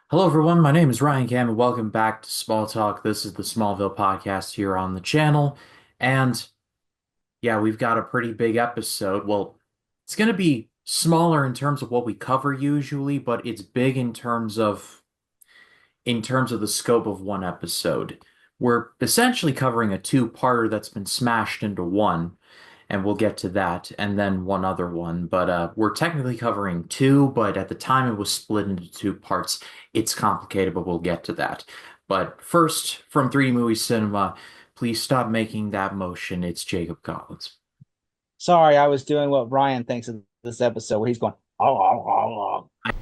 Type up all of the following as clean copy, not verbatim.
Hello, everyone. My name is Ryan Cam, and welcome back to Smalltalk. This is the Smallville podcast here on the channel. And yeah, we've got a pretty big episode. Well, it's going to be smaller in terms of what we cover usually, but it's big in terms of the scope of one episode. We're essentially covering a two-parter that's been smashed into one, and we'll get to that, and then one other one. But we're technically covering two, but at the time it was split into two parts. It's complicated, but we'll get to that. But first, from 3D Movie Cinema, please stop making that motion. It's Jacob Collins. Sorry, I was doing what Ryan thinks of this episode, where he's going, oh, oh, oh, oh.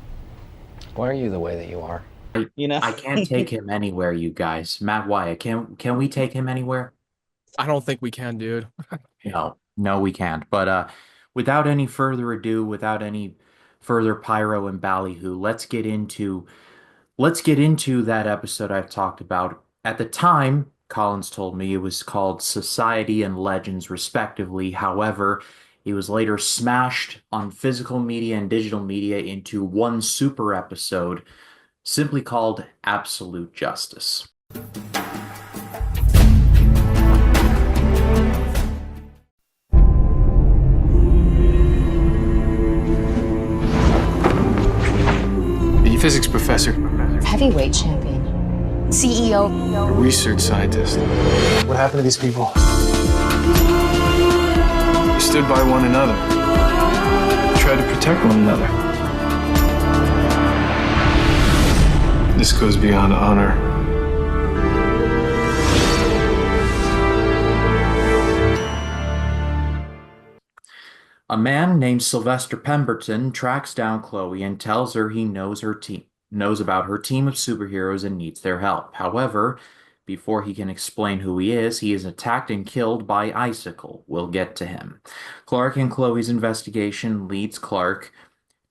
Why are you the way that you are? I, You know? I can't take him anywhere, you guys. Matt Wyatt, can we take him anywhere? I don't think we can, dude. No, no, we can't. But without any further ado, without any further pyro and ballyhoo, let's get into that episode I've talked about. At the time, Collins told me it was called Society and Legends, respectively. However, it was later smashed on physical media and digital media into one super episode, simply called Absolute Justice. The physics professor, Heavyweight champion, CEO. a research scientist. What happened to these people? They stood by one another, tried to protect one another. This goes beyond honor. A man named Sylvester Pemberton tracks down Chloe and tells her he knows about her team of superheroes and needs their help. However, before he can explain who he is attacked and killed by Icicle. We'll get to him. Clark and Chloe's investigation leads Clark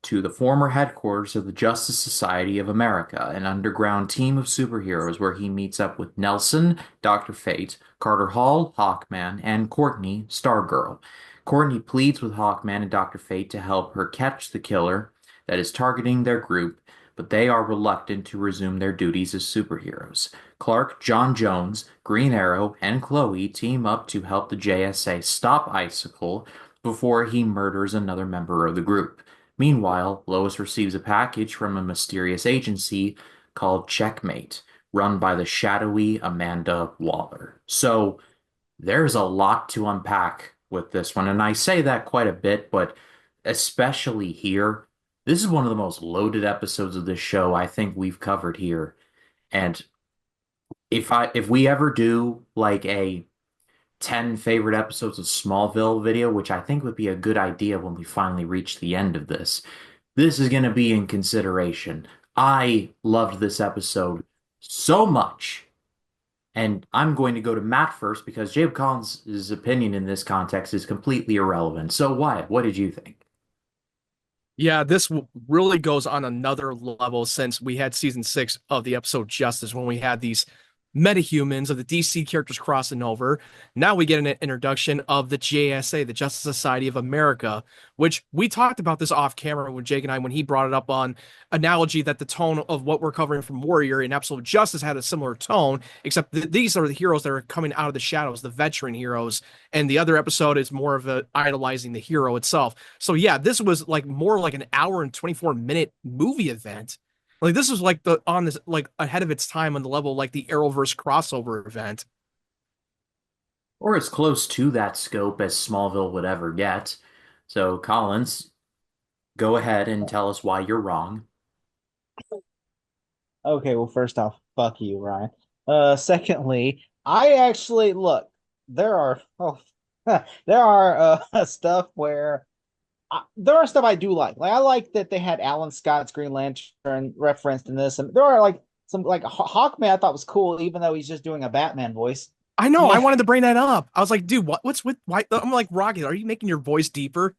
to the former headquarters of the Justice Society of America, an underground team of superheroes where he meets up with Nelson, Dr. Fate, Carter Hall, Hawkman, and Courtney, Stargirl. Courtney pleads with Hawkman and Dr. Fate to help her catch the killer that is targeting their group, but they are reluctant to resume their duties as superheroes. Clark, John Jones, Green Arrow, and Chloe team up to help the JSA stop Icicle before he murders another member of the group. Meanwhile, Lois receives a package from a mysterious agency called Checkmate, run by the shadowy Amanda Waller. So there's a lot to unpack with this one, and I say that quite a bit, but especially here, this is one of the most loaded episodes of this show I think we've covered here. And if we ever do like a 10 favorite episodes of Smallville video, which I think would be a good idea when we finally reach the end of this. This is going to be in consideration. I loved this episode so much. And I'm going to go to Matt first because Jacob Collins' opinion in this context is completely irrelevant. So, Wyatt, what did you think? Yeah, this really goes on another level since we had season 6 of the episode Justice when we had these metahumans of the DC characters crossing over. Now we get an introduction of the JSA, the Justice Society of America, which we talked about this off camera with Jake and I when he brought it up on analogy that the tone of what we're covering from Warrior and Absolute Justice had a similar tone, except these are the heroes that are coming out of the shadows, the veteran heroes, and the other episode is more of a idolizing the hero itself. So yeah, this was like more like an hour and 24-minute movie event. Like this was like the on this like ahead of its time on the level like the Arrowverse crossover event. Or as close to that scope as Smallville would ever get. So, Collins, go ahead and tell us why you're wrong. Okay, well, first off, fuck you, Ryan. Secondly, I actually look, there are there are stuff where there are stuff I do like. Like I like that they had Alan Scott's Green Lantern referenced in this, and there are like some like Hawkman I thought was cool, even though he's just doing a Batman voice. I know, I Yeah. wanted to bring that up. I was like, dude, what's with why I'm like, Rocket, are you making your voice deeper?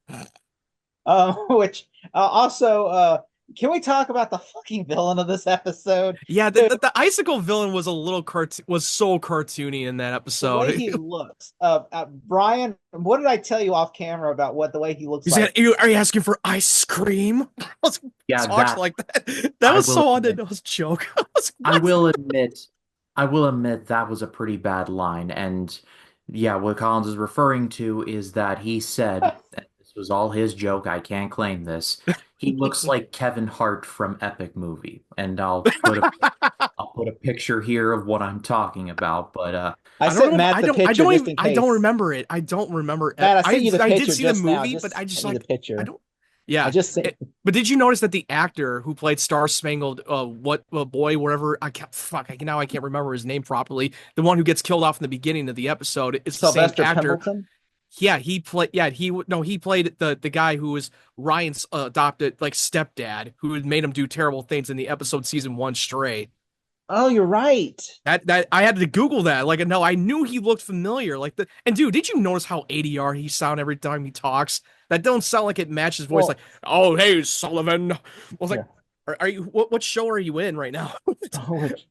Which also can we talk about the fucking villain of this episode? Yeah, Dude, the icicle villain was a little was so cartoony in that the way episode. he looks. Brian, what did I tell you off camera about what the way he looks He's like? like, are you asking for ice cream? I was like, Yeah, talks like that. That I was will so on the admit, nose joke. I was like, I what? will admit, I will admit that was a pretty bad line. And yeah, what Collins is referring to is that he said, and this was all his joke, I can't claim this. He looks like Kevin Hart from Epic Movie. And I'll put a picture here of what I'm talking about. But I I don't sent know. Matt the picture just in I don't case. remember it. I don't remember. Matt, I sent you the I did picture see the just now. I movie, but just I just sent you the like, I picture. don't, I yeah. just sent. But did you notice that the actor who played Star Spangled, what boy, whatever, I can't, fuck, now I can't remember his name properly. The one who gets killed off in the beginning of the episode is the same Sylvester actor. Pimpleton. Yeah, he played. Yeah, he played the guy who was Ryan's adopted like stepdad, who had made him do terrible things in the episode season one Stray. Oh, you're right. That I had to Google that. Like, no, I knew he looked familiar. Like the and dude, did you notice how ADR he sound every time he talks? That don't sound like it matches his voice. Like, Well, oh hey Sullivan. I was like, yeah. are you what show are you in right now? Which,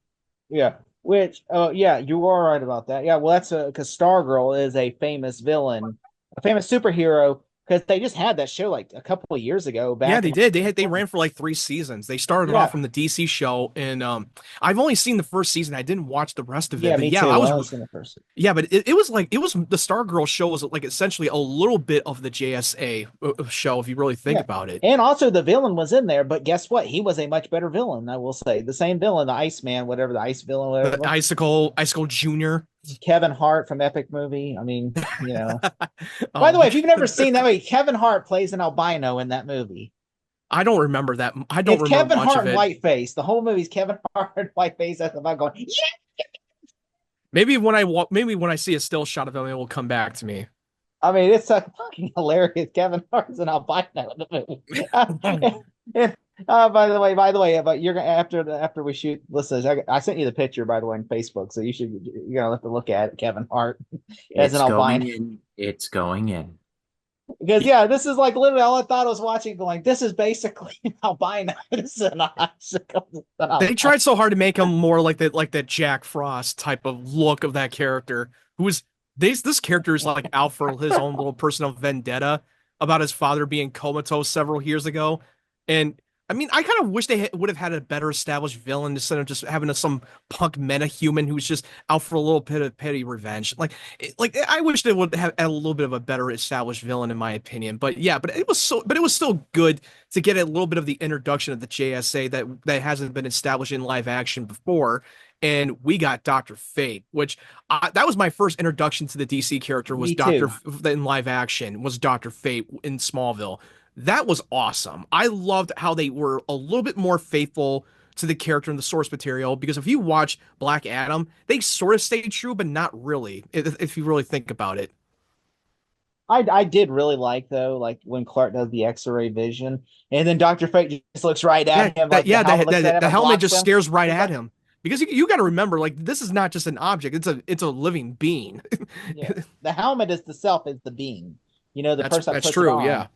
yeah. Which, oh, yeah, you are right about that. Yeah, well, that's because Stargirl is a famous villain, a famous superhero, because they just had that show like a couple of years ago Yeah, back they in. did. They ran for like 3 seasons. They started off Yeah, from the DC show, and I've only seen the first season. I didn't watch the rest of it, yeah, but me yeah, I too. I was only seen the first. yeah, but it was like it was the Stargirl show was like essentially a little bit of the JSA show if you really think Yeah. about it. And also the villain was in there, but guess what? He was a much better villain, I will say. The same villain, the Iceman, whatever the ice villain, The whatever. Icicle Junior. Kevin Hart from Epic Movie. I mean, you know. By Oh the my way, if you've never God. seen that way, Kevin Hart plays an albino in that movie. I don't remember that. I don't It's remember Kevin much Hart of and it. whiteface. The whole movie's Kevin Hart and whiteface. That's about going, yeah. Maybe when I see a still shot of him, it will come back to me. I mean, it's a fucking hilarious. Kevin Hart's an albino in the movie. By the way, but you're gonna after we shoot. Listen, I sent you the picture by the way on Facebook, so you're gonna have to look at it, Kevin Hart as an it's albino. going in. It's going in. Because yeah, this is like literally all I thought I was watching. Going, this is basically an albino. This is an icicle. They tried so hard to make him more like that Jack Frost type of look of that character, who was this character is like out for his own little personal vendetta about his father being comatose several years ago, and I mean I kind of wish they would have had a better established villain instead of just having some punk meta human who's just out for a little bit of petty revenge. Like I wish they would have had a little bit of a better established villain in my opinion. But yeah, but it was still good to get a little bit of the introduction of the JSA that hasn't been established in live action before. And we got Dr. Fate, which that was my first introduction to the DC character was Me too. In live action was Dr. Fate in Smallville. That was awesome. I loved how they were a little bit more faithful to the character in the source material because if you watch Black Adam, they sort of stayed true, but not really, if you really think about it. I did really like though, like when Clark does the X-ray vision, and then Doctor Fate just looks right at him, like the helmet looks at him The and helmet blocks just him. stares right It's at like, him because you got to remember, like this is not just an object; it's a living being. yeah, the helmet is the self is the being. You know, the person that That's puts it true. on Yeah.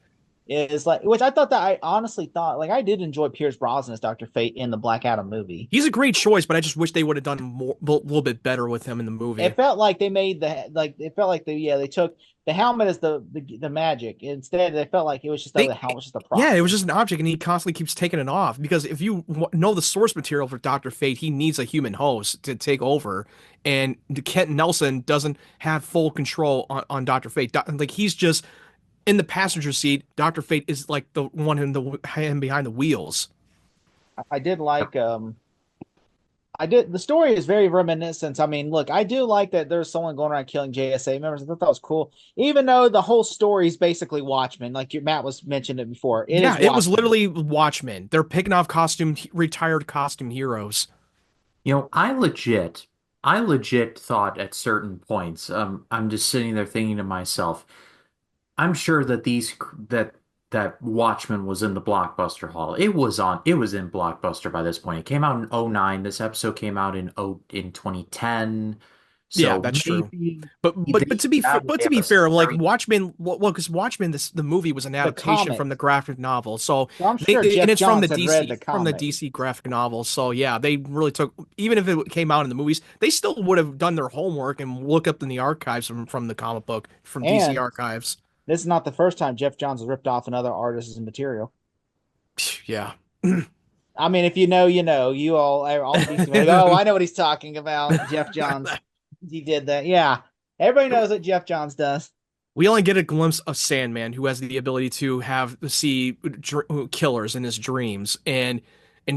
is like, which I thought that I honestly thought, like I did enjoy Pierce Brosnan as Doctor Fate in the Black Adam movie. He's a great choice, but I just wish they would have done more, a little bit better with him in the movie. It felt like they made it felt like they took the helmet as the magic. Instead, they felt like it was just the helmet was just a Yeah, it proxy. was just an object, and he constantly keeps taking it off because if you know the source material for Doctor Fate, he needs a human host to take over, and Kent Nelson doesn't have full control on Doctor Fate. Like he's just in the passenger seat. Doctor Fate is like the one in the hand behind the wheels. I did like I did. The story is very reminiscent. I mean, look, I do like that there's someone going around killing JSA members. I thought that was cool. Even though the whole story is basically Watchmen, like Matt was mentioned it before. It is Yeah, it was Watchmen. literally Watchmen. They're picking off retired costume heroes. You know, I legit thought at certain points, I'm just sitting there thinking to myself, I'm sure that that Watchmen was in the Blockbuster Hall. It was in Blockbuster by this point. It came out in '09. This episode came out in 2010. Yeah, So that's true. maybe But they but established to have be a fair, like story. Watchmen, well, because Watchmen, the movie was an The adaptation from the comics. graphic novel, so So I'm sure and Jeff it's Johns had read the From the comics. DC graphic novel. So yeah, they really took even if it came out in the movies, they still would have done their homework and look up in the archives from the comic book from DC And archives. this is not the first time Jeff Johns has ripped off another artist's material. Yeah, I mean, if you know, you know. You all the DC fans, like, oh, I know what he's talking about. Jeff Johns, he did that. Yeah, everybody knows what Jeff Johns does. We only get a glimpse of Sandman, who has the ability to see killers in his dreams, and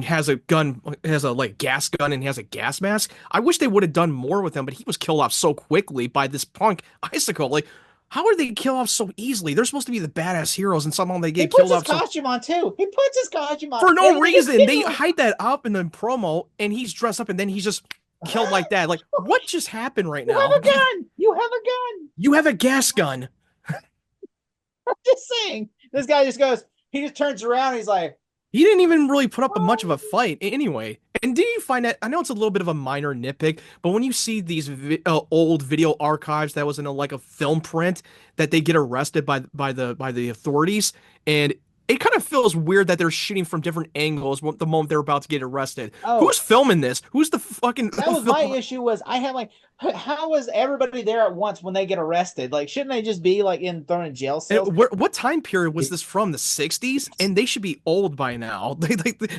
has a gun, has a like gas gun, and has a gas mask. I wish they would have done more with him, but he was killed off so quickly by this punk Icicle. Like, how are they killed off so easily? They're supposed to be the badass heroes, and somehow they He get puts killed his off so costume on too. He puts his costume on for no and they get reason. They killed. hide that up in the promo, and he's dressed up, and then he's just killed like that. Like, what just happened right You have now? a gun. You have a gun. You have a gas gun. I'm just saying. This guy just goes. He just turns around. He's like, He didn't even really put up much of a fight anyway. And did you find that? I know it's a little bit of a minor nitpick, but when you see these old video archives that was in a film print, that they get arrested by the authorities, and it kind of feels weird that they're shooting from different angles the moment they're about to get arrested. oh, Who's filming this? Who's the fucking that was my issue. Was I had like, how is everybody there at once when they get arrested? Like, shouldn't they just be like thrown in jail cells? What time period was this from? The 60s? And they should be old by now.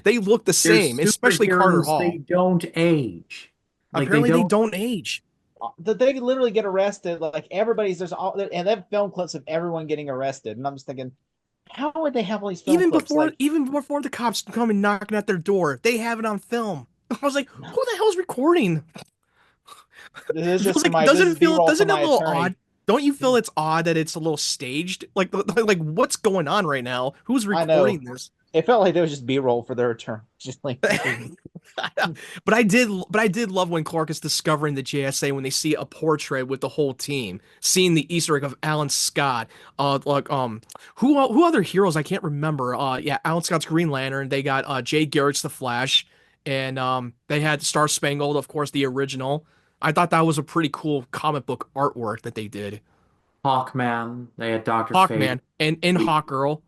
They look the They're same, especially Carter superheroes. Hall. They don't age. Like Apparently, they don't age. That they literally get arrested. Like everybody's there's all and they have film clips of everyone getting arrested, and I'm just thinking, how would they have all these film Even clips? before Like, even before the cops come and knocking at their door, they have it on film. I was like, who the hell's recording? this is I just was like, this is B-roll doesn't from it my a little attorney. odd? Don't you feel it's odd that it's a little staged? Like what's going on right now? Who's I know. recording this? It felt like it was just B-roll for their attorney. Just like, But I did love when Clark is discovering the JSA when they see a portrait with the whole team, seeing the Easter egg of Alan Scott. Who other heroes I can't remember. Yeah, Alan Scott's Green Lantern. They got Jay Garrick's The Flash, and they had Star Spangled, of course, the original. I thought that was a pretty cool comic book artwork that they did. Hawkman. They had Doctor Fate. Hawkman and Hawkgirl.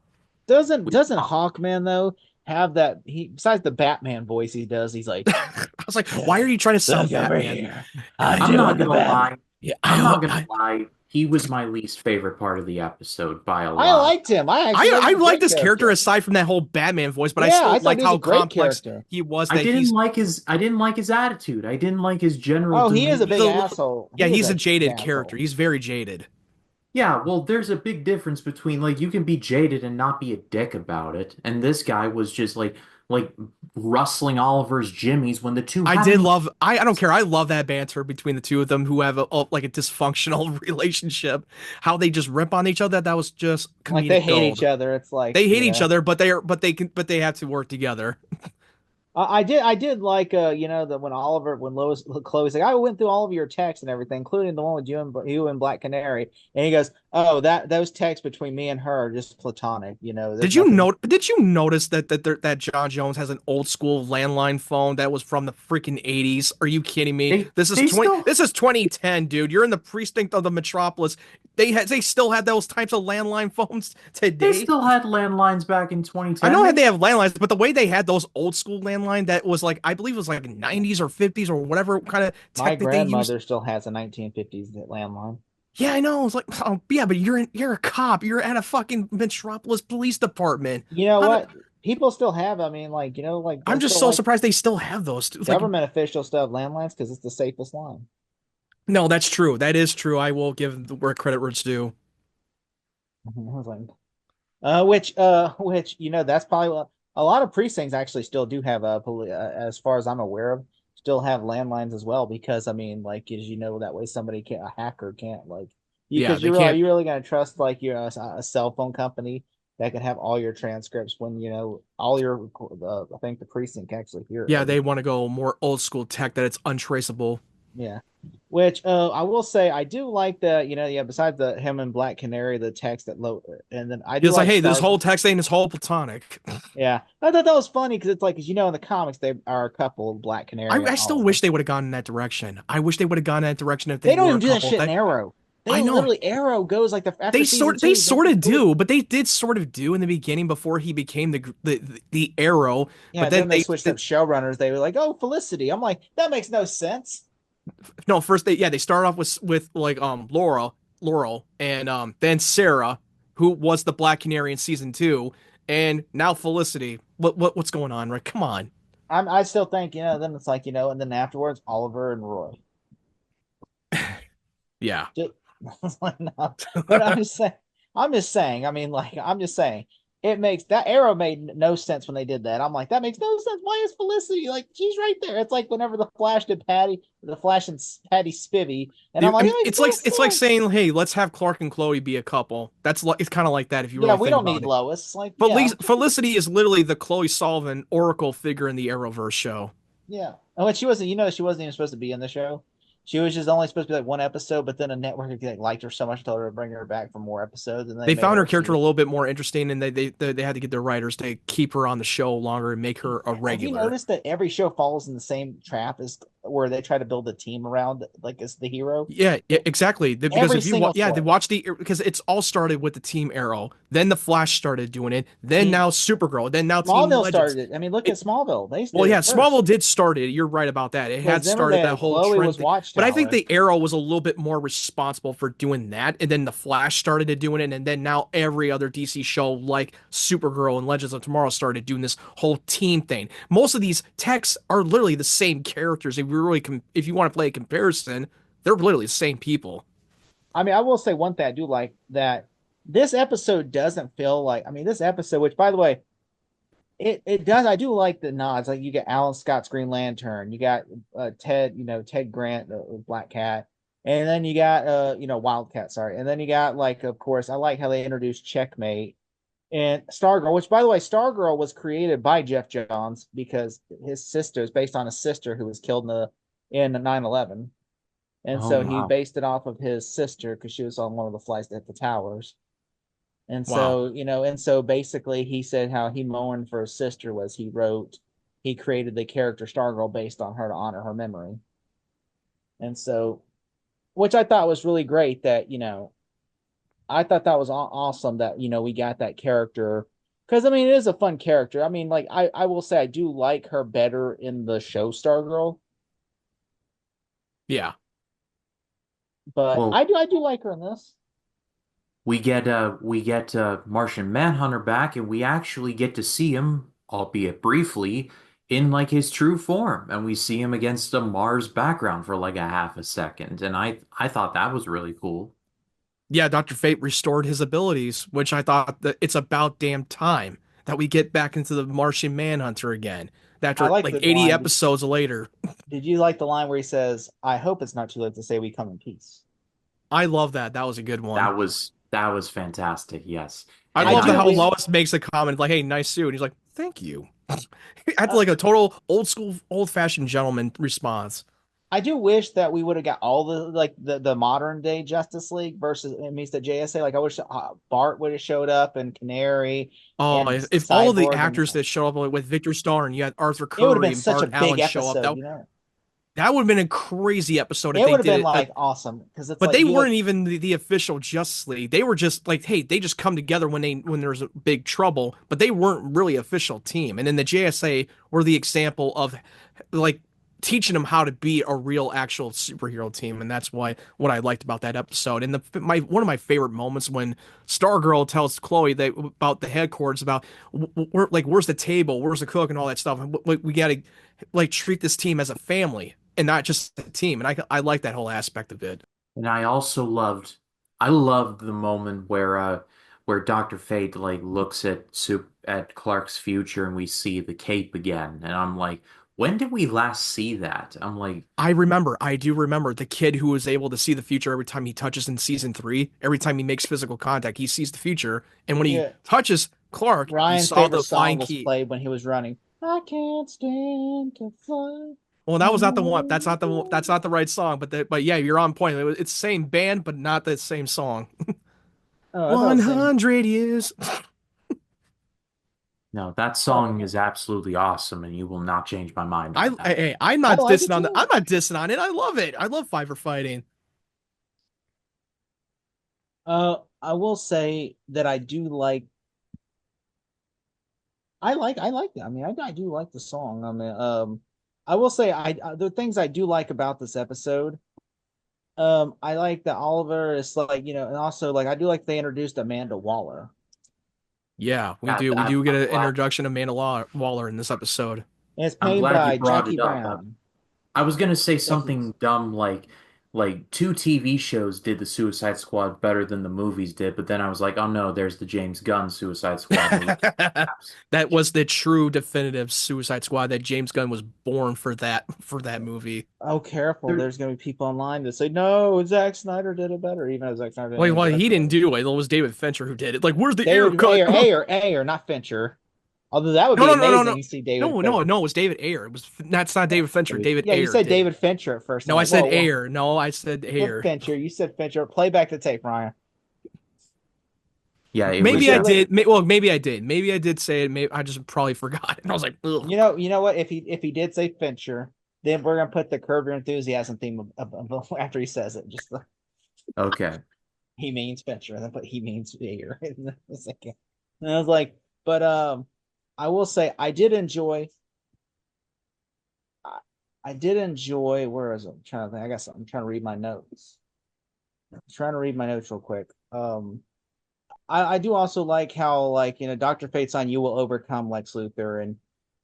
doesn't We- Hawkman though have that? He besides the Batman voice he does, he's like, I was like, why are you trying to sound look over Batman? here. I'm not gonna lie. Yeah, I'm not gonna lie. He was my least favorite part of the episode by a lot. I liked him. I liked this character aside from that whole Batman voice, but Yeah, I I still thought liked he was how a great complex character. he was. I That didn't he's like his attitude. I didn't like his general. Oh, he is a big He's a- asshole. yeah, He is he's a jaded asshole. character. He's very jaded. Yeah, well, there's a big difference between like you can be jaded and not be a dick about it, and this guy was just like rustling Oliver's jimmies when the two. I did love. I don't care. I love that banter between the two of them who have like a dysfunctional relationship. How they just rip on each other. That was just comedic Like they hate gold. each other. It's like They hate yeah. each other, but they have to work together. I did like that when Chloe's like, I went through all of your texts and everything, including the one with you and Black Canary, and he goes, oh, those texts between me and her are just platonic. Did you notice that John Jones has an old school landline phone that was from the freaking 80s? Are you kidding me? This is 2010, dude. You're in the precinct of the Metropolis. They still had those types of landline phones today. They still had landlines back in 2010. I know they have landlines, but the way they had those old school landline that was like, I believe it was like 90s or 50s or whatever kind of My tech that they used. grandmother still has a 1950s landline. Yeah, I know. It's like, oh, yeah, but you're a cop. You're at a fucking Metropolis Police Department. You know what? People still have. I mean, I'm just so surprised they still have those. Government officials still have landlines because it's the safest line. No, that's true. That is true. I will give where credit where it's due. I was like, which that's probably a lot of precincts actually still do have as far as I'm aware of, still have landlines as well because I mean, like, as you know, that way a hacker can't because you're really gonna trust a cell phone company that can have all your transcripts when all your I think the precinct can actually hear it. Yeah, they want to go more old school tech that it's untraceable. Yeah. Which I will say I do like besides him and Black Canary, the text that and then I do It's like, hey, this Star- whole text thing is whole platonic. Yeah, I thought that was funny because it's like, in the comics they are a couple, Black Canary. I still wish they would have gone in that direction. I wish they would have gone in that direction if they don't were even do that couple. shit in Arrow. I know. Literally Arrow goes like after They season sort of two, do, but they did sort of do in the beginning before he became the Arrow. Yeah, but then they switched up showrunners. They were like, oh, Felicity. I'm like, that makes no sense. No, first they start off with like Laurel and then Sarah, who was the Black Canary in season 2, And now Felicity. What's going on, right? Come on. I still think, then it's like, and then afterwards, Oliver and Roy. Yeah. Just, like, no. But I'm just saying, I mean, like, I'm just saying, it makes that arrow made no sense when they did that. I'm like, that makes no sense. Why is Felicity like she's right there? It's like whenever the Flash and Patty Spivvy, and I'm I like, mean, it makes no it's like sense. saying, "Hey, let's have Clark and Chloe be a couple." It's kind of like that if you Yeah, really we think don't about need it. Lois. Like, But yeah, Felicity is literally the Chloe Sullivan Oracle figure in the Arrowverse show. yeah. Oh, and she wasn't even supposed to be in the show. She was just only supposed to be like one episode, but then a network like, liked her so much, told her to bring her back for more episodes, and they They made found her her character a see. little bit more interesting, and they had to get their writers to keep her on the show longer and make her a Have you regular. noticed that every show falls in the same trap as where they try to build a team around like as the hero? Yeah, exactly. Because Every if single they show. watched because it's all started with the Team Arrow, then the Flash started doing it, then Team now Supergirl, then now Team Smallville Legends. started it. I mean, look at It, Smallville. They Well, did yeah, it first. Smallville did start it. You're right about that. It Because had remember started that that whole Chloe was trend thing. But I think Watchtower. the Arrow was a little bit more responsible for doing that. And then the Flash started to doing it. And then now every other DC show like Supergirl and Legends of Tomorrow started doing this whole team thing. Most of these texts are literally the same characters. If you want to play a comparison, they're literally the same people. I mean, I will say one thing I do like that this episode doesn't feel like, I mean, this episode, which by the way, it does. I do like the nods. Like you get Alan Scott's Green Lantern, you got Ted Grant, Black Cat, and then you got Wildcat. Sorry, and then you got like, of course, I like how they introduced Checkmate and Stargirl. Which, by the way, Stargirl was created by Jeff Johns because his sister is based on a sister who was killed in 9/11, and Oh so he wow. based it off of his sister because she was on one of the flights at the towers. And Wow. so, and so basically he said how he mourned for his sister was he created the character Stargirl based on her to honor her memory. And so, which I thought was really great that, I thought that was awesome that, we got that character. Because, I mean, it is a fun character. I mean, like, I will say I do like her better in the show Stargirl, Yeah. but Well, I do like her in this. we get Martian Manhunter back, and we actually get to see him, albeit briefly, in like his true form, and we see him against a Mars background for like a half a second, and I thought that was really cool. Yeah, Dr. Fate restored his abilities, which I thought that it's about damn time that we get back into the Martian Manhunter again. I After like like the 80 line. episodes later. Did you like the line where he says, I hope it's not too late to say we come in peace? I love that. That was a good one. That was fantastic. Yes. I And I love do I how wish Lois makes a comment like, "Hey, nice suit." And he's like, "Thank you." I had uh, like a total old school, old fashioned gentleman response. I do wish that we would have got all the modern day Justice League versus it means the JSA. Like I wish Bart would have showed up and Canary Oh, and if all of the Cyborg, and actors that show up like, with Victor Starr and you had Arthur it would have been Curry and such a Bart big Allen show up, episode. that would have been a crazy episode if It they would have did been it. like awesome because it's But like they you look. weren't even the official Justice League. They were just like, hey, they just come together when there's a big trouble, but they weren't really official team. And then the JSA were the example of like teaching them how to be a real actual superhero team, and that's why what I liked about that episode. And my one of my favorite moments when Stargirl tells Chloe that about the headquarters about where's the table, where's the cook, and all that stuff. And we got to like treat this team as a family and not just a team. And I like that whole aspect of it. And I loved the moment where Dr. Fate like looks at Clark's future and we see the cape again. And I'm like, when did we last see that? I'm like, I do remember the kid who was able to see the future every time he touches in season 3. Every time he makes physical contact, he sees the future. And when he Yeah, touches Clark, he Ryan's saw favorite the song flying was key. played when he was running. I can't stand to fly. Well, that was not the one. That's Oh, not the right song. But yeah, you're on point. It's the same band, but not the same song. I thought it was saying. 100 years. no, that Oh, song is absolutely awesome, and you will not change my mind on that. I'm I not like dissing it on the. too. I'm not dissing on it. I love it. I love firefighting. I will say that I do like. I like that. I mean, I do like the song. I mean, I will say the things I do like about this episode. I like that Oliver is like, and also like I do like they introduced Amanda Waller. Yeah, we Yeah, do. We I'm, do get I'm an glad. introduction of Amanda Waller in this episode. And it's I'm played glad you by brought Jackie it up. Brown. I was gonna say Jackie's. something dumb like two TV shows did the Suicide Squad better than the movies did, but then I was like, oh no, there's the James Gunn Suicide Squad movie. That was the true definitive Suicide Squad. That James Gunn was born for that movie. Oh, careful. There, There's going to be people online that say, no, Zack Snyder did it better, even though Zack Snyder didn't Well, even he direct didn't it. do it. It was David Fincher who did it. Like, where's the air David cut? Ayer, not Fincher. Although that would No, be no, no, no, amazing no. to see David No, no, Fincher. no, it was David Ayer. It was that's not David Fincher. David Yeah, you Ayer said did it. David Fincher at first. I'm No, I like, said whoa, whoa. Ayer. No, I said You said Ayer. Fincher. You said Fincher. Play back the tape, Ryan. yeah, it You was Maybe I said, did. Well, maybe I did. Maybe I did say it. Maybe I just probably forgot. And I was like, ugh. you know what? If he did say Fincher, then we're gonna put the Curb Your Enthusiasm theme after he says it. Just okay. he means Fincher, and then put he means Ayer. And I was like, but I will say I did enjoy. I did enjoy. Where is it? I'm trying to think. I guess I'm trying to read my notes. I'm trying to read my notes real quick. I do also like how, like, Dr. Fate's on, you will overcome Lex Luthor, and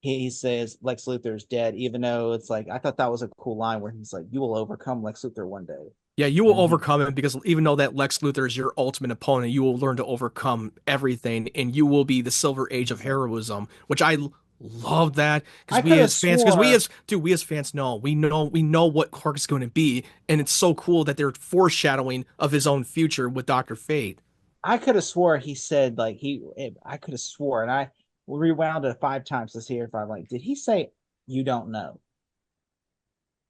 he says Lex Luthor's dead, even though it's like, I thought that was a cool line where he's like, you will overcome Lex Luthor one day. Yeah, you will And overcome it because even though that Lex Luthor is your ultimate opponent, you will learn to overcome everything, and you will be the Silver Age of heroism, which I love that I because could we have as fans, because swore we as fans know what Clark is going to be, and it's so cool that they're foreshadowing of his own future with Doctor Fate. I could have swore he said like I could have swore, and I rewound it 5 times to see if I like, did he say you don't know?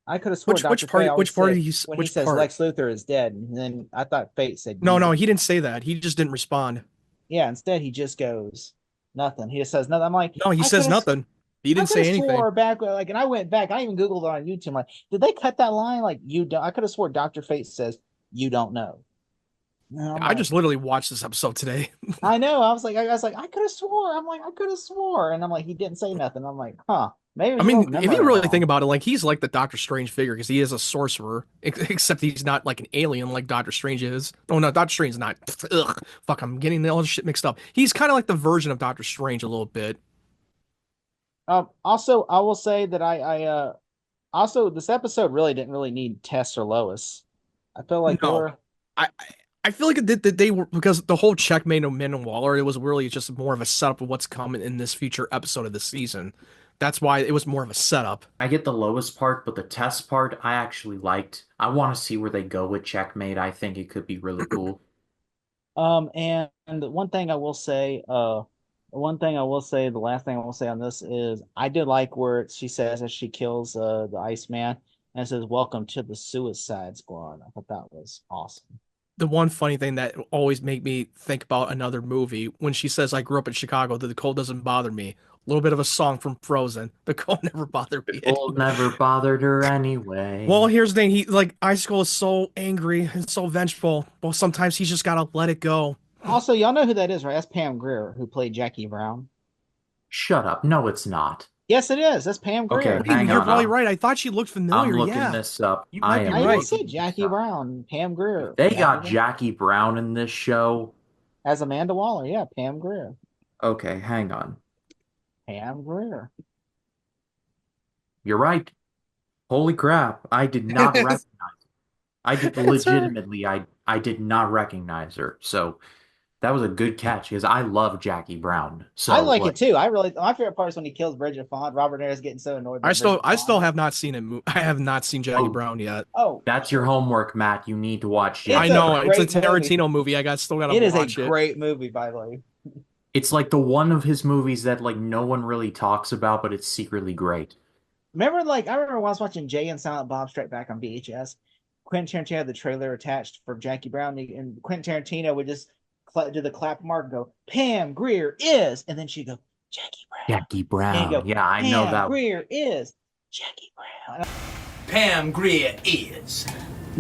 I could have swore Dr. Fate always Which part said when he which says part? Lex Luthor is dead, and then I thought Fate said No, you no, don't. he didn't say that. He just didn't respond. Yeah, instead he just goes nothing. He just says nothing. I'm like, No, he I could says have nothing. He I didn't could say have anything. swore back, like, and I went back. I even Googled it on YouTube. I'm like, did they cut that line? Like, you don't. I could have swore Dr. Fate says you don't know. And I'm I like, just literally watched this episode today. I know. I was like, I could have swore. I'm like, I could have swore, and I'm like, he didn't say nothing. I'm like, huh? Maybe I he wrote mean, if memo you really think wrong. about it, like he's like the Doctor Strange figure because he is a sorcerer, except he's not like an alien like Doctor Strange is. Oh no, Doctor Strange is not. Ugh, fuck, I'm getting all this shit mixed up. He's kind of like the version of Doctor Strange a little bit. Also, I will say that also this episode really didn't really need Tess or Lois. I feel like they No, were. I feel like that they were because the whole checkmate of Min and Waller, it was really just more of a setup of what's coming in this future episode of the season. That's why it was more of a setup. I get the lowest part, but the test part I actually liked. I want to see where they go with Checkmate. I think it could be really cool. And one thing I will say, the last thing I will say on this is I did like where she says as she kills the Iceman and it says, "Welcome to the Suicide Squad." I thought that was awesome. The one funny thing that always make me think about another movie when she says, "I grew up in Chicago, that the cold doesn't bother me." A little bit of a song from Frozen. The cold never bothered me. Old never bothered her anyway. Well, here's the thing. He like Icicle is so angry and so vengeful. Well, sometimes he's just gotta let it go. Also, y'all know who that is, right? That's Pam Grier who played Jackie Brown. Shut up. No, it's not. Yes, it is. That's Pam Okay, Grier. Hey, hang you're on. probably right. I thought she looked I'm familiar. looking Yeah, this up. you I might be am I even right. said looking this Jackie up. Brown, Pam Grier. They got Jackie Jackie Brown in this show. as Amanda Waller. Yeah, Pam Grier. Okay, hang on. Pam Grier. You're right. Holy crap. I did not recognize. I did It's her. legitimately. I did not recognize her. So that was a good catch because I love Jackie Brown. I So like it like, too. My favorite part is when he kills Bridget Fonda. Robert De Niro's getting so annoyed by Bridget I still Fonda. have not seen it. I have not seen Jackie oh, Brown yet. Oh, that's your homework, Matt. You need to watch it's I Jackie a know Brown. it's a great movie. Tarantino movie. Still gotta It is a watch it. great movie, by the way. It's like the one of his movies that like no one really talks about, but it's secretly great. Remember, like, I remember when I was watching Jay and Silent Bob Strike Back on VHS. Quentin Tarantino had the trailer attached for Jackie Brown, and Quentin Tarantino would just do the clap mark and go, "Pam Grier is," and then she'd go, "Jackie Brown," Jackie and he'd Brown. go, Yeah, I know "Pam that. Grier is Jackie Brown." Pam Grier is.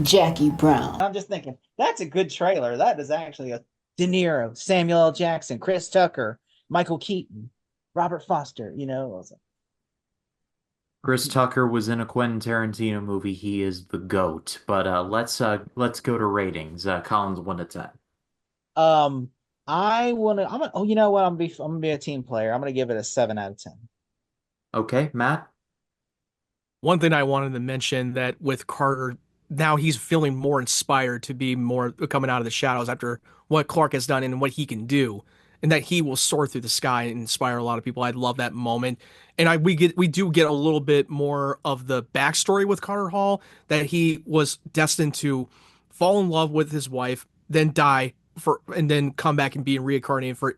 Jackie Brown. I'm just thinking, that's a good trailer. That is actually a De Niro, Samuel L. Jackson, Chris Tucker, Michael Keaton, Robert Foster. I was like, Chris Tucker was in a Quentin Tarantino movie. He is the GOAT. But let's go to ratings. Collins 1 to 10. Um, Oh, you know what? I'm gonna be a team player. I'm gonna give it a 7 out of 10. Okay, Matt? One thing I wanted to mention that with Carter, now he's feeling more inspired to be more coming out of the shadows after what Clark has done and what he can do, and that he will soar through the sky and inspire a lot of people. I love that moment, and we do get a little bit more of the backstory with Carter Hall that he was destined to fall in love with his wife, then die for, and then come back and be reincarnated for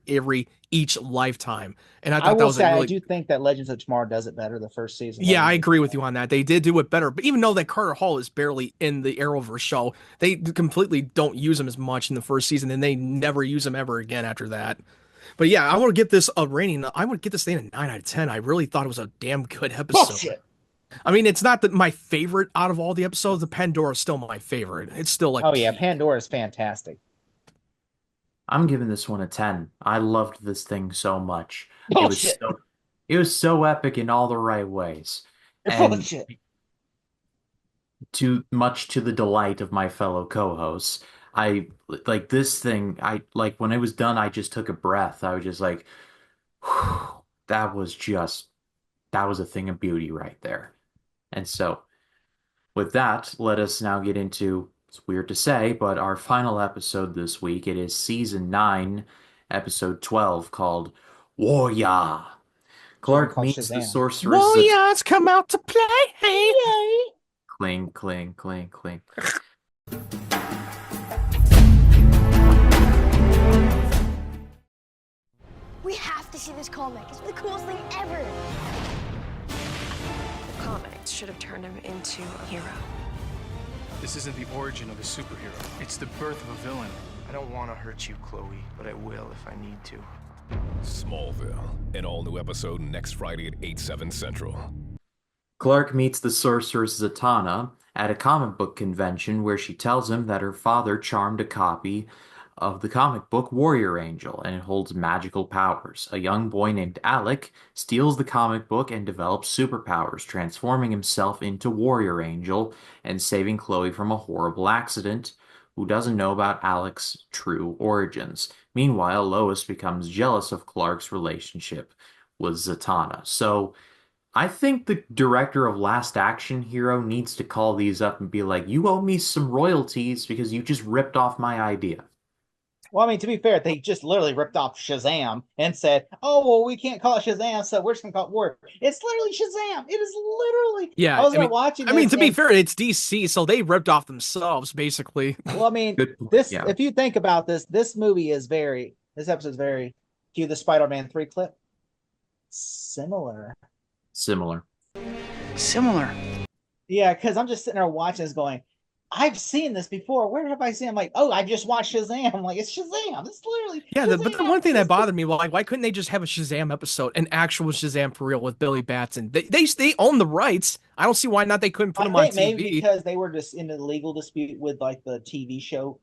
each lifetime. And I I thought that will was a say I really do think that Legends of Tomorrow does it better. The first season, yeah, I Legends of agree with Tomorrow. you on that. They did do it better, but even though that Carter Hall is barely in the Arrowverse show, they completely don't use him as much in the first season, and they never use him ever again after that. But yeah, I want to give this a rating. I want to give this thing a 9 out of 10. I really thought it was a damn good episode. Bullshit. I mean, it's not that my favorite out of all the episodes. The Pandora is still my favorite. It's still like Oh yeah, peak. Pandora is fantastic. I'm giving this one a 10. I loved this thing so much. Bullshit. It was so epic in all the right ways. And Bullshit. to the delight of my fellow co-hosts, I like this thing. I like when it was done, I just took a breath. I was just like, whew, that was a thing of beauty right there. And so with that, let us now get into, it's weird to say, but our final episode this week. It is season 9, episode 12, called Warrior. Should be Clark called meets the Shazam. sorceress Zat Warriors come out to play. Yay! cling, cling, cling, cling. We have to see this comic. It's the coolest thing ever. The comics should have turned him into a hero. This isn't the origin of a superhero. It's the birth of a villain. I don't want to hurt you, Chloe, but I will if I need to. Smallville, an all-new episode next Friday at 8/7 Central. Clark meets the sorceress Zatanna at a comic book convention where she tells him that her father charmed a copy of the comic book Warrior Angel, and it holds magical powers. A young boy named Alec steals the comic book and develops superpowers, transforming himself into Warrior Angel and saving Chloe from a horrible accident, who doesn't know about Alec's true origins. Meanwhile, Lois becomes jealous of Clark's relationship with Zatanna. So I think the director of Last Action Hero needs to call these up and be like, you owe me some royalties because you just ripped off my idea. Well, I mean, to be fair, they just literally ripped off Shazam and said, "Oh, well, we can't call it Shazam, so we're just gonna call it Warrior." It's literally Shazam. It is literally. Yeah, I was watching. I mean, this to be and- fair, it's DC, so they ripped off themselves basically. Well, I mean, Good point, this. yeah. If you think about this, this movie is very. This episode is very. Cue the Spider-Man 3 clip. Similar. Similar. Similar. Yeah, because I'm just sitting there watching this, going, "I've seen this before. Where have I seen?" I'm like, "Oh, I just watched Shazam." I'm like, "It's Shazam. It's literally." Yeah, but the Shazam. one thing that bothered me, like, why couldn't they just have a Shazam episode, an actual Shazam for real with Billy Batson? They own the rights. I don't see why not they couldn't put I him on think maybe TV. because they were just in a legal dispute with like the TV show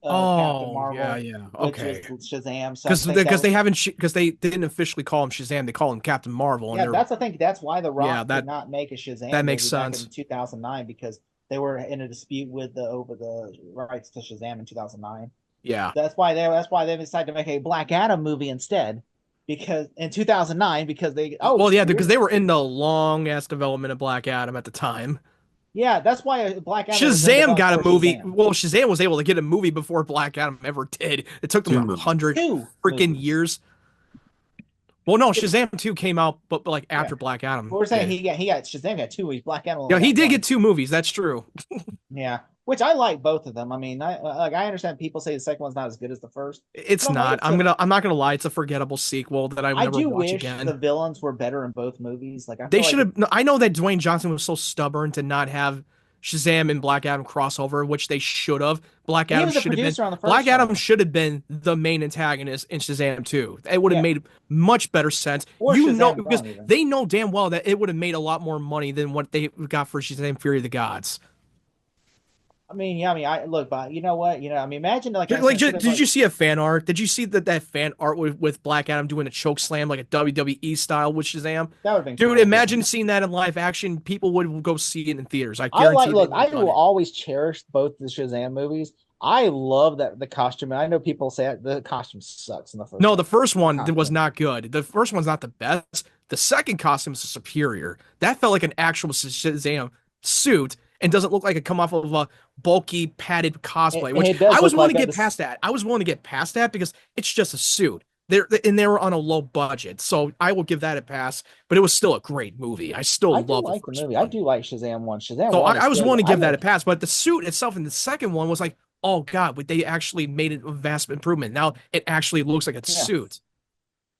Captain Oh, Marvel, yeah, which okay. was Shazam. So I think Because that they haven't because they didn't officially call him Shazam, they call him Captain Marvel. yeah, And that's I think that's why The Rock Yeah, that- did not make a Shazam that makes movie back sense. in 2009 because they were in a dispute with over the rights to Shazam in 2009. yeah, That's why they decided to make a Black Adam movie instead because in 2009 because they well, yeah, because they were in the long ass development of Black Adam at the time. yeah, that's why Black Adam was in Shazam got a development for movie. Shazam. Well, Shazam was able to get a movie before Black Adam ever did. It took them Two 100 Two freaking movies. years. Well, no, Shazam 2 came out, but like after Yeah. Black Adam. We're saying did. he got Shazam got 2 movies. Black Adam. Yeah, only he got did one. get 2 movies. That's true. Yeah, which I like both of them. I mean, I understand people say the second one's not as good as the first. It's No, not. it's I'm not gonna lie. It's a forgettable sequel that I would I never do watch wish again. the villains were better in both movies. Like I They feel should like have. No, I know that Dwayne Johnson was so stubborn to not have Shazam and Black Adam crossover, which they should have. Black He Adam was a should have been. producer on the first Black Adam one. should have been the main antagonist in Shazam 2. It would have Yeah. made much better sense. Or You know, Shazam because 1 even. they know damn well that it would have made a lot more money than what they got for Shazam Fury of the Gods. I mean, yeah, I mean, I look, but you know what? You know, I mean, imagine like, Did you see a fan art? Did you see that fan art with Black Adam doing a choke slam like a WWE style with Shazam? That would have been Dude, cool. imagine seeing that in live action. People would go see it in theaters. I I guarantee like. they Look, would I have done will it. always cherish both the Shazam movies. I love that the costume. I know people say the costume sucks in the first No, one. the first one was Costume. not good. The first one's not the best. The second costume is superior. That felt like an actual Shazam suit and doesn't look like it come off of a bulky padded cosplay, which It does I was look willing like to that. get past that. I was willing to get past that because it's just a suit. They were on a low budget, so I will give that a pass. But it was still a great movie. I still I do love the like the first movie. I one. do like Shazam 1. Shazam So 1 I is was good. willing to I give that a like pass, but the suit itself in the second one was like, oh God, but they actually made it a vast improvement. Now it actually looks like a yeah. suit.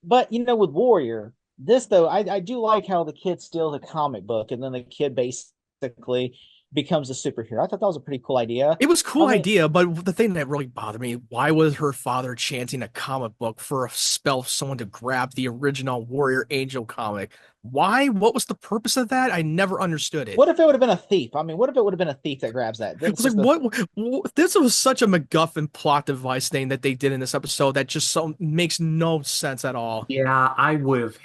But with Warrior, this though, I do like how the kid steals a comic book and then the kid basically becomes a superhero. I thought that was a pretty cool idea. It was a cool I mean, idea, but the thing that really bothered me, why was her father chanting a comic book for a spell for someone to grab the original Warrior Angel comic? Why? What was the purpose of that? I never understood it. what if it would have been a thief? I mean, what if it would have been a thief that grabs that? Then It it's was like, just a what? This was such a MacGuffin plot device thing that they did in this episode that just so makes no sense at all. Yeah, I would have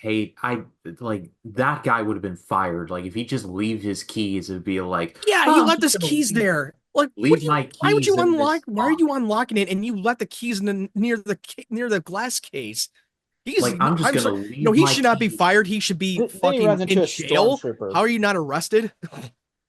I like that guy would have been fired. Like if he just leave his keys, it'd be like, Yeah, he oh, I'm left just his gonna keys there. Like, what leave do you? my Why would keys you in unlock? this Why are you box. unlocking it and you let the keys in near the glass case? He's. Like I'm just I'm gonna sorry. No, leave he my should not be keys. fired. He should be then he runs fucking into in a jail. stormtrooper. How are you not arrested?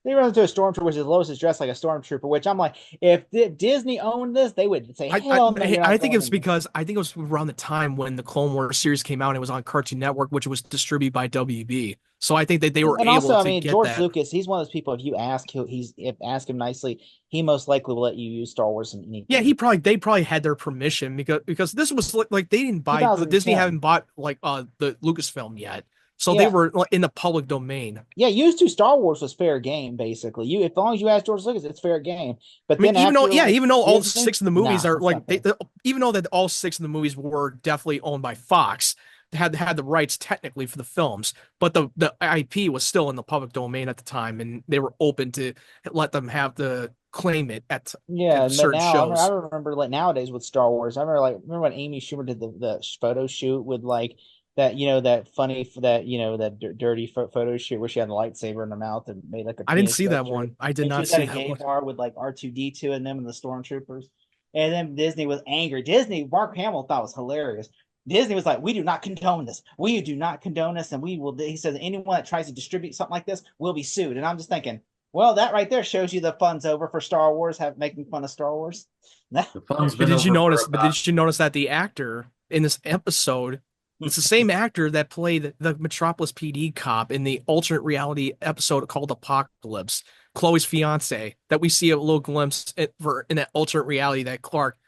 Then he runs into a stormtrooper, which is Lois is dressed like a stormtrooper, which I'm like, if Disney owned this, they would say, I, I hell no, you're I not think it going was in there. because I think it was around the time when the Clone Wars series came out and it was on Cartoon Network, which was distributed by WB. So I think that they were And also, able I to mean, get George that. Lucas, he's one of those people. If you ask, if ask him nicely, he most likely will let you use Star Wars in Yeah, anything. they probably had their permission because this was like they didn't buy Disney 2010. hadn't bought like the Lucasfilm yet. So they Yeah, were like, in the public domain. yeah. Used to Star Wars was fair game, basically. As long as you ask George Lucas, it's fair game. But I mean, then after like even though all Disney, six of the movies nah, are that's like not fair. even though that all six of the movies were definitely owned by Fox, they had the rights technically for the films, but the IP was still in the public domain at the time, and they were open to let them have the claim it Yeah, at but certain now I shows. remember like nowadays with Star Wars. Remember when Amy Schumer did the photo shoot with like that that funny that dirty photo shoot where she had a lightsaber in her mouth and made like a I didn't penis see that gesture. one. I did And she not was at see a that gay one. bar with like R2D2 and them and the stormtroopers. And then Disney was angry. Mark Hamill thought it was hilarious. Disney was like, "We do not condone this. We do not condone this, and we will." He says, "Anyone that tries to distribute something like this will be sued." And I'm just thinking, well, that right there shows you the fun's over for Star Wars, making fun of Star Wars. The fun's But been over for about did you notice that the actor in this episode, it's the same actor that played the Metropolis PD cop in the alternate reality episode called Apocalypse, Chloe's fiance, that we see a little glimpse in that alternate reality that Clark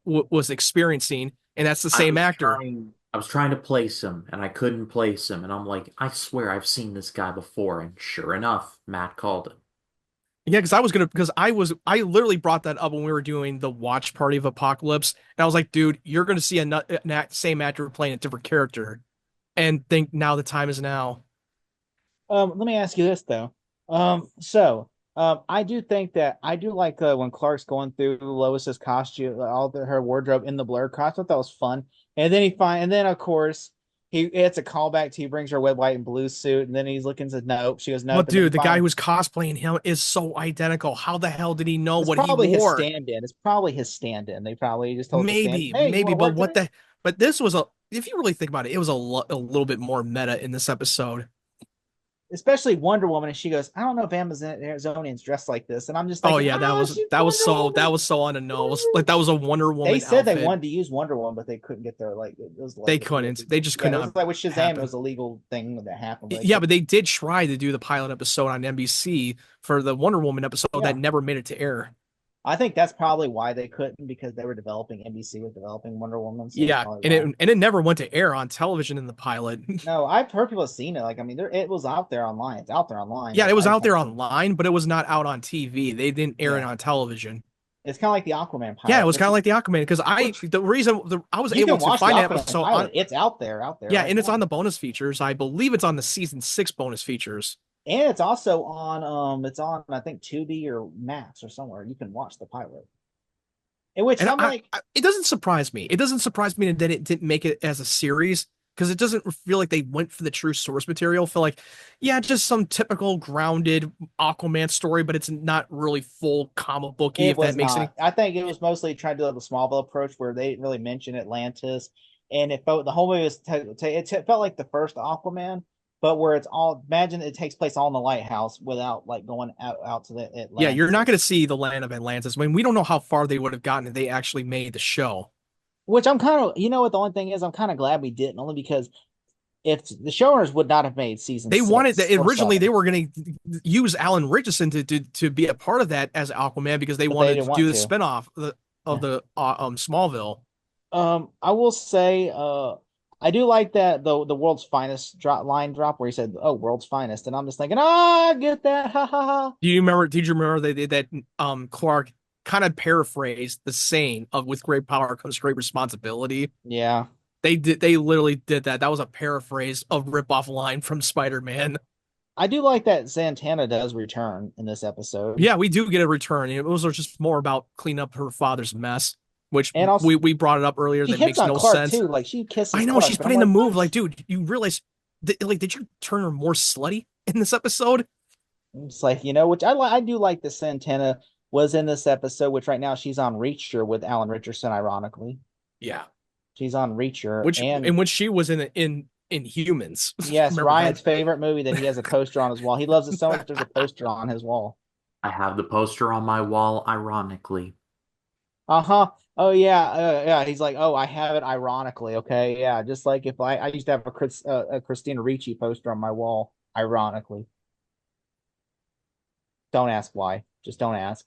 was experiencing, and that's the same actor. I was trying to place him and I couldn't place him. And I'm like, I swear I've seen this guy before. And sure enough, Matt called him. Yeah, I literally brought that up when we were doing the watch party of Apocalypse, and I was like, dude, you're gonna see same actor playing a different character, and think now the time is now. Let me ask you this though. I do think that I do like when Clark's going through Lois's costume, her wardrobe in the blur costume. I thought that was fun. And then of course it's a callback to he brings her red, white, and blue suit, and then he's looking to nope. She goes nope. But dude, the guy who's cosplaying him is so identical. How the hell did he know it's what he probably his wore? stand-in. It's probably his stand-in. They probably just told the stand-in, hey, you Maybe, want to but work what today? the? But this was a. If you really think about it, it was a little bit more meta in this episode. Especially Wonder Woman, and she goes, I don't know if Amazonians dress like this, and I'm just Oh thinking, yeah, she's Wonder Woman. that was so on the nose. Like that was a Wonder Woman They said they outfit. wanted to use Wonder Woman, but they couldn't get their like it was like They couldn't. They just could it not was like with Shazam, happen. it was a legal thing that happened. Yeah, but they did try to do the pilot episode on NBC for the Wonder Woman episode that never made it to air. I think that's probably why they couldn't, because they were developing NBC was developing Wonder Woman. So Yeah, and it never went to air on television in the pilot. No, I've heard people have seen it. Like, I mean, it was out there online. It's out there online. Yeah, it was out there online, but it was not out on TV. They didn't air it on television. It's kind of like the Aquaman pilot. Yeah, it was kind of like the Aquaman because I was able to find that episode. It's out there. Yeah, and it's on the bonus features. I believe it's on the season 6 bonus features. And it's also on I think Tubi or Max or somewhere. You can watch the pilot. In which I'm like, it doesn't surprise me. It doesn't surprise me that it didn't make it as a series because it doesn't feel like they went for the true source material. Feel like, yeah, just some typical grounded Aquaman story, but it's not really full comic booky, It if that was makes any. not. I think it was mostly trying to do the Smallville approach where they didn't really mention Atlantis, and it felt the whole movie was it felt like the first Aquaman, but where it's all imagine it takes place all in the lighthouse without like going out to the Yeah, you're not Atlantis. going to see the land of Atlantis. I mean, we don't know how far they would have gotten if they actually made the show. Which I'm kind of, you know what the only thing is, I'm kind of glad we didn't, only because if the showrunners would not have made season They wanted six that or originally. They seven, were going to use Alan Richardson to be a part of that as Aquaman because they but they wanted didn't to do want the to. spinoff of Yeah. the Smallville. I will say, I do like that the world's finest line drop where he said, "Oh, world's finest," and I'm just thinking, ah, get that, ha ha ha. Do you remember? Did you remember they did that? Clark kind of paraphrased the saying of "With great power comes great responsibility." Yeah, They did. They literally did that. That was a paraphrase of rip-off line from Spider-Man. I do like that Santana does return in this episode, Yeah, we do get a return. It was just more about cleaning up her father's mess, which and also we brought it up earlier. she That hits makes on no Clark sense. too, like she I kisses know Clark, she's but I'm putting the like, move. what? Like, dude, you realize, like, did you turn her more slutty in this episode? It's like, which I do like that Santana was in this episode, which right now she's on Reacher with Alan Richardson, ironically. Yeah, She's on Reacher, which and in which she was in Humans. yes, Remember Ryan's that? favorite movie that he has a poster on his wall. He loves it so much there's a poster on his wall. I have the poster on my wall, ironically. Uh-huh. Oh yeah, yeah. He's like, oh, I have it ironically. Okay, yeah. Just like if I used to have a Christina Ricci poster on my wall, ironically. Don't ask why. Just don't ask.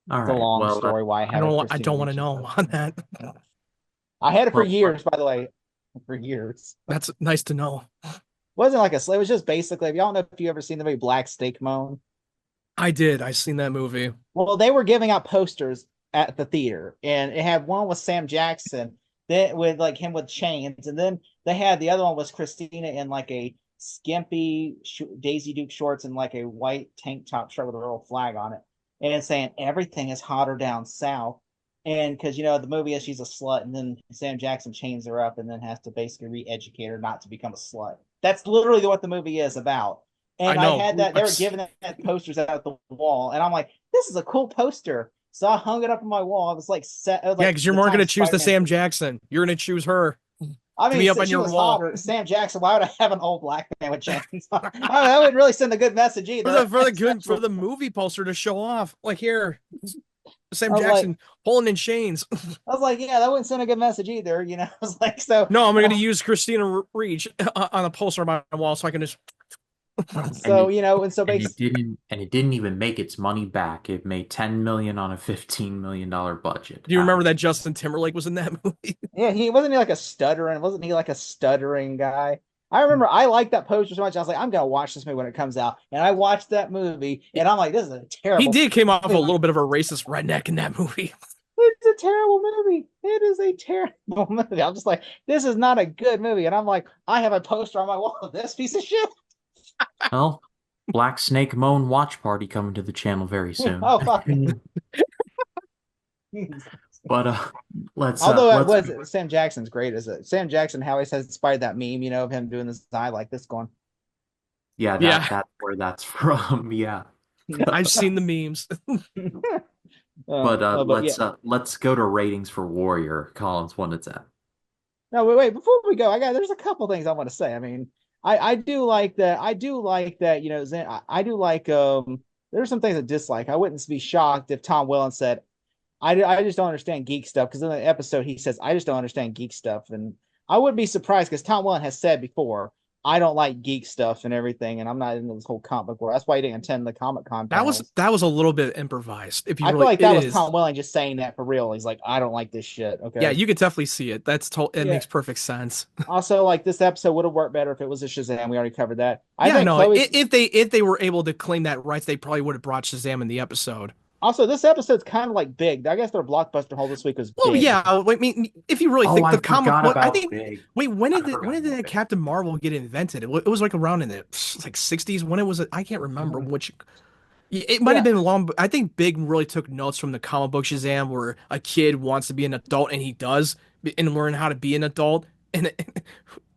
All It's a right. long Well, story why I I have a don't. I Christina don't want to Ricci know poster. on that. I had it for well, years, by the way. For years. That's nice to know. Wasn't like it was just basically, if y'all know if you ever seen the movie Black Snake Moan. I did. I seen that movie. Well, they were giving out posters at the theater, and it had one with Sam Jackson, then with like him with chains, and then they had the other one was Christina in like a skimpy Daisy Duke shorts and like a white tank top shirt with a little flag on it, and saying everything is hotter down south. And because the movie is she's a slut, and then Sam Jackson chains her up and then has to basically re-educate her not to become a slut. That's literally what the movie is about. I And I know. had that, they were giving that posters out the wall, and I'm like, this is a cool poster. So I hung it up on my wall. It was like set. It was Yeah, like because you're the more time going to choose the Spider-Man. Sam Jackson. You're going to choose her I to mean, be up on she your was wall. hotter. Sam Jackson. Why would I have an old black man with chains on? That wouldn't really send a good message either. For the movie poster to show off. Like here, I Sam was like, Jackson pulling in chains. yeah, that wouldn't send a good message either. I was like, so. No, I'm going to use Christina Ricci on a poster on my wall so I can just. So and so and basically, it didn't even make its money back. It made 10 million on a $15 million budget. Do you remember that Justin Timberlake was in that movie? yeah, he wasn't he like a stuttering? Wasn't he like a stuttering guy? I remember I liked that poster so much. I was like, I'm gonna watch this movie when it comes out, and I watched that movie, and I'm like, this is a He terrible. did came off a little bit of a racist redneck in that movie. It's a terrible movie. It is a terrible movie. I'm just like, this is not a good movie, and I'm like, I have a poster on my wall of this piece of shit. Well, Black Snake Moan Watch Party coming to the channel very soon. Oh fuck. But Although it let's was Sam Jackson's great as it. Sam Jackson, how he says inspired that meme, of him doing this eye like this going. yeah, Yeah. that's where that's from. Yeah. I've seen the memes. But yeah. Let's go to ratings for Warrior. Collins, what it's at. No, wait, before we go, there's a couple things I want to say. I mean, I do like that. I do like that, Zen, I do like there's some things I dislike. I wouldn't be shocked if Tom Welling said, I just don't understand geek stuff, because in the episode he says, I just don't understand geek stuff. And I wouldn't be surprised because Tom Welling has said before, I don't like geek stuff and everything, and I'm not into this whole comic world. That's why he didn't attend the Comic Con panels. That was a little bit improvised. If you I really, feel like that it was is. Tom Welling just saying that for real. He's like, I don't like this shit. Okay. Yeah, you could definitely see it. It Yeah. makes perfect sense. Also, like this episode would have worked better if it was a Shazam. We already covered that. I Yeah, think no. Chloe. If they were able to claim that rights, they probably would have brought Shazam in the episode. Also, this episode's kind of like big. I guess their blockbuster haul this week was big. Well, yeah. I mean, if you really think I the comic, forgot I about think. Big. Wait, when did forgot that about Captain Marvel get invented? It was like around in the like 60s. When it was, I can't remember which. It might have been long, but I think Big really took notes from the comic book Shazam, where a kid wants to be an adult and he does, and learn how to be an adult. and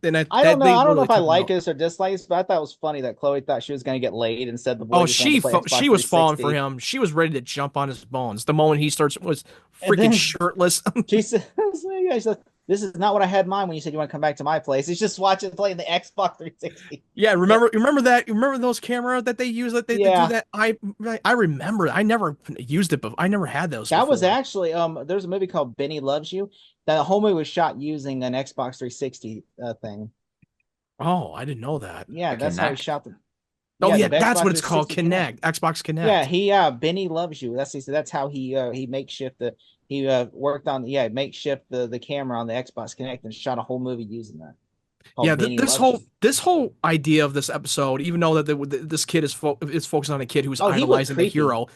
and I that don't know. they I don't know literally if I took him like out. this or dislike this, but I thought it was funny that Chloe thought she was going to get laid. Instead, the boy Oh, just wanted to play Xbox she was falling for 360. him. She was ready to jump on his bones the moment he starts was And freaking then shirtless. she says, yeah, she's like, "This is not what I had in mind when you said you want to come back to my place. He's just watching playing the Xbox 360." Yeah, Yeah, remember that? You remember those cameras that they use that they do yeah. that? I remember. I never used it, but I never had those That was before. actually there's a movie called Benny Loves You. That the whole movie was shot using an Xbox 360 thing. Oh, I didn't know that. Yeah, The that's how he Connect. shot the Oh yeah yeah, the that's Xbox what it's called. 360 Connect. Xbox Yeah, Connect. Benny Loves You. That's how he makeshift the he worked on makeshift the camera on the Xbox Connect and shot a whole movie using that Yeah, called Benny Loves You. this whole idea of this episode, even though that this kid is focused on a kid who's Oh, he looked idolizing the creepy. hero.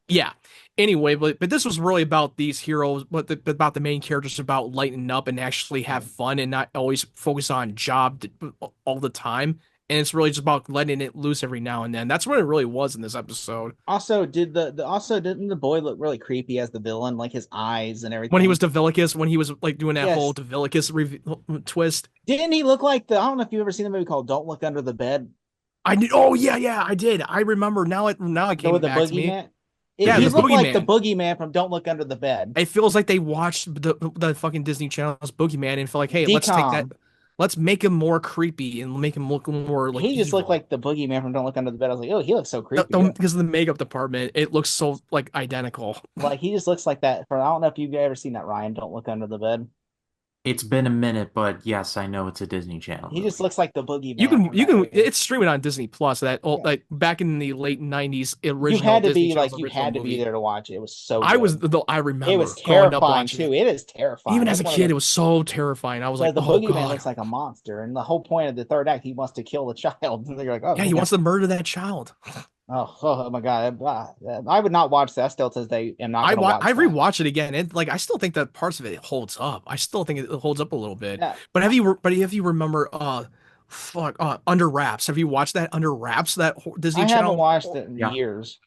Yeah. Anyway, but this was really about these heroes, about the main characters, about lightening up and actually have fun and not always focus on all the time. And it's really just about letting it loose every now and then. That's what it really was in this episode. Also, didn't the boy look really creepy as the villain, like his eyes and When he was everything? Devilicus, when he was like doing that whole Yes. Devilicus twist. Didn't he look like the I don't know if you've ever seen the movie called Don't Look Under the Bed? I did. Oh yeah, I did. I remember now it The with came the back to me. boogeyman. Yeah, He the looked like the boogeyman. boogeyman from Don't Look Under the Bed. It feels like they watched the fucking Disney Channel's Boogeyman and feel like, hey, let's take that, Decom. let's make him more creepy and make him look more like He just looked evil. like the boogeyman from Don't Look Under the Bed. I was like, oh, he looks so creepy. Because of the makeup department, it looks so like identical. Like he just looks like that. For I don't know if you've ever seen that Ryan. Don't Look Under the Bed. It's been a minute, but yes, I know it's a Disney Channel He just movie. looks like the boogeyman from You that can movie. it's streaming on Disney Plus. That old, Yeah. like back in the late '90s, You original had to Disney be Channel's like you original had to be movie. there to watch it. It was so I was good. the I It was remember growing up terrifying watching too. it. It is terrifying. Even as That's a one of kid, the it was so terrifying. I was like, because the oh boogeyman god, looks like a monster, and the whole point of the third act, he wants to kill the child. And they're like, oh yeah, he man, wants to murder that child. oh my god, I would not watch that. Still to this day, am not going to I watch that. rewatched it again, and like I still think that parts of it holds up. I still think it holds up a little bit. Yeah, But have you remember Under Wraps? Have you watched that Under Wraps, that Disney I haven't Channel? watched it in Yeah. years.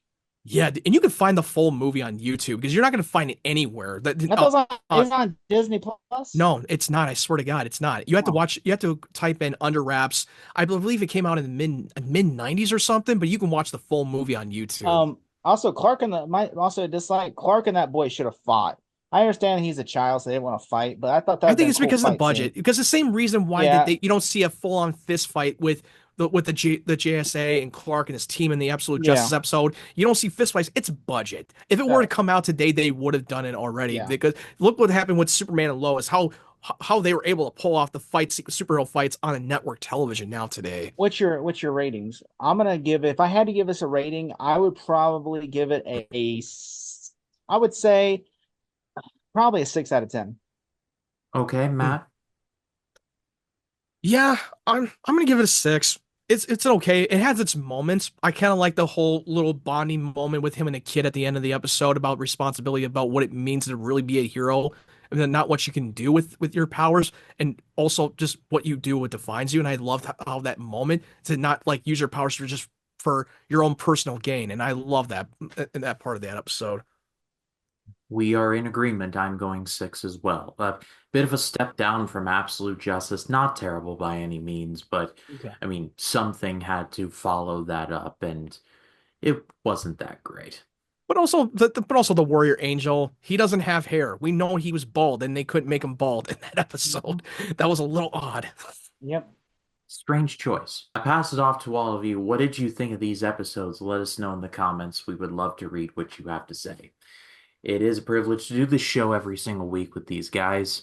Yeah, and you can find the full movie on YouTube because you're not going to find it anywhere. I thought it was on Disney Plus. No, it's not. I swear to God, it's not. You have to Oh. watch. You have to type in Under Wraps. I believe it came out in the mid '90s or something, but you can watch the full movie on YouTube. Also Clark and the my also dislike Clark and that boy should have fought. I understand he's a child, so they didn't want to fight, but I thought that I would think been a it's cool because of the fight scene. budget. Because the same reason why Yeah, you don't see a full on fist fight with the JSA and Clark and his team in the Absolute yeah, Justice episode. You don't see fist fights. It's budget. If it were to come out today, they would have done it already. yeah. Because look what happened with Superman and Lois. How they were able to pull off the fights, superhero fights on a network television now today. What's your ratings? I'm gonna give it, if I had to give this a rating, I would probably give it I would say probably a 6 out of 10. Okay, Matt. Yeah, I'm gonna give it a 6. It's okay. It has its moments. I kind of like the whole little bonding moment with him and the kid at the end of the episode about responsibility, about what it means to really be a hero, and then not what you can do with your powers, and also just what you do, what defines you. And I loved how that moment to not like use your powers for just for your own personal gain. And I love that in that part of that episode. We are in agreement. I'm going six as well. A bit of a step down from absolute justice. Not terrible by any means, but Okay. I mean, something had to follow that up, and it wasn't that great. But also the warrior angel, he doesn't have hair. We know he was bald, and they couldn't make him bald in that episode. That was a little odd. Yep. Strange choice. I pass it off to all of you. What did you think of these episodes? Let us know in the comments. We would love to read what you have to say. It is a privilege to do this show every single week with these guys.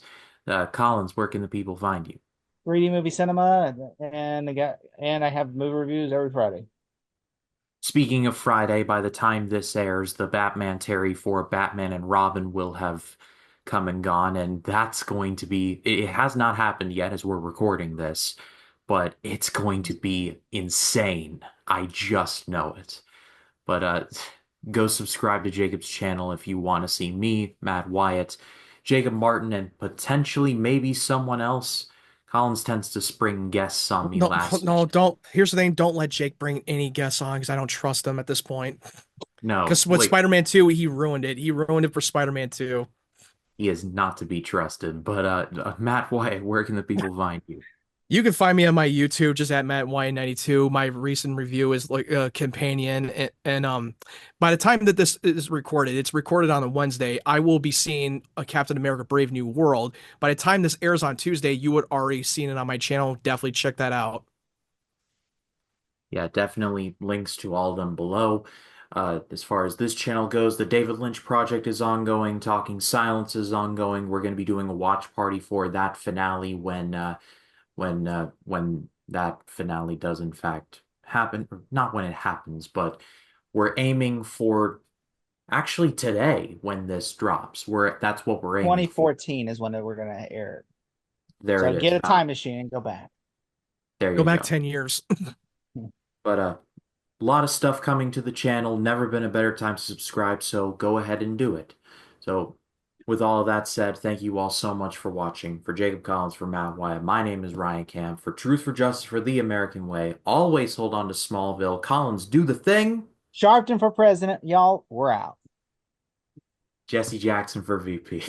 Collins, where can the people find you? 3D movie cinema, and I have movie reviews every Friday. Speaking of Friday, by the time this airs, the Batman Terry for Batman and Robin will have come and gone, and that's going to be, it has not happened yet as we're recording this, but it's going to be insane. I just know it. But go subscribe to Jacob's channel if you want to see me, Matt Wyatt, Jacob Martin, and potentially maybe someone else. Collins tends to spring guests on me No, last no, minute. don't. Here's the thing: don't let Jake bring any guests on because I don't trust them at this point. No, Because with wait. Spider-Man 2, he ruined it. He ruined it for Spider-Man 2. He is not to be trusted. But Matt White, where can the people find you? You can find me on my YouTube just at MattY92. My recent review is like a companion, and by the time that this is recorded, it's recorded on a Wednesday. I will be seeing a Captain America: Brave New World. By the time this airs on Tuesday, you would already seen it on my channel. Definitely check that out. Yeah, definitely links to all of them below. As far as this channel goes, the David Lynch project is ongoing. Talking Silence is ongoing. We're going to be doing a watch party for that finale when that finale does in fact happen. Or not when it happens, but we're aiming for actually today when this drops. That's what we're aiming for. 2014 is when we're gonna air it. There So it is. get a time machine and go back. There Go you back go. 10 years. But a lot of stuff coming to the channel. Never been a better time to subscribe, so go ahead and do it. So, with all of that said, thank you all so much for watching. For Jacob Collins, for Matt Wyatt, my name is Ryan Camp. For Truth for Justice, for the American Way, always hold on to Smallville. Collins, do the thing. Sharpton for president, y'all. We're out. Jesse Jackson for VP.